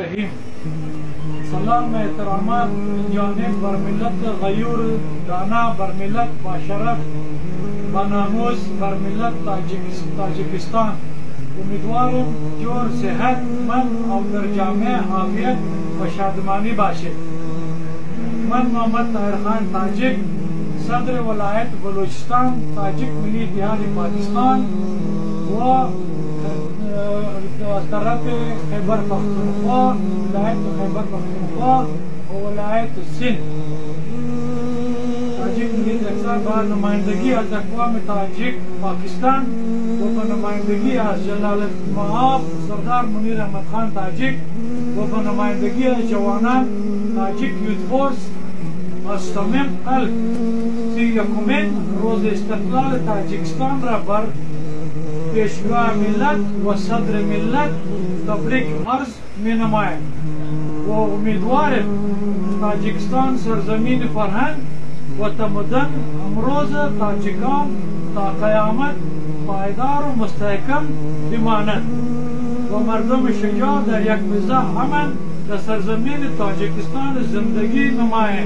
रहीम। सलाम एहतरामात जानिब बर मिल्लत गयूर दाना बर मिल्लत बाशरफ बनामूस बर मिल्लत ताजिकिस्तान। उम्मीदवारों जोर सेहतमंद और در जामे आफियत व शादमानी बाशे। मन मोहम्मद ताहिर खान ताजिक, सदर वलायत बलूचिस्तान, ताजिक मिली इत्तेहाद पाकिस्तान व तरफ खैबर पख्तूनख्वा, वलायत खैबर पख्तूनख्वा और वलायत सिंध। ताजिक मिली रक्षा बार नुमाइंदगी अज अक़वाम ताजिक पाकिस्तान व नुमाइंदगी अज जलालतमआब सरदार मुनीर अहमद खान ताजिक व नुमाइंदगी अज जवानान ताजिक यूथ फोर्स अस्तमिम कल्ब सी यकुमिन रोज इस्तक़लाल ताजिकिस्तान रा बर पेशवा मिल्लत व सदर मिल्लत तबरीक अर्ज में नमाए। वो उम्मीदवार ताजिकिस्तान सरजमीन फरहंग व तमदन अमरोज ताजिकान ता क़यामत पायदार व मुस्तहकम इमानत व मर्दम शुजा दर यक मिज़ा अमन द सरजमीन ताजिकिस्तान जिंदगी नमाए।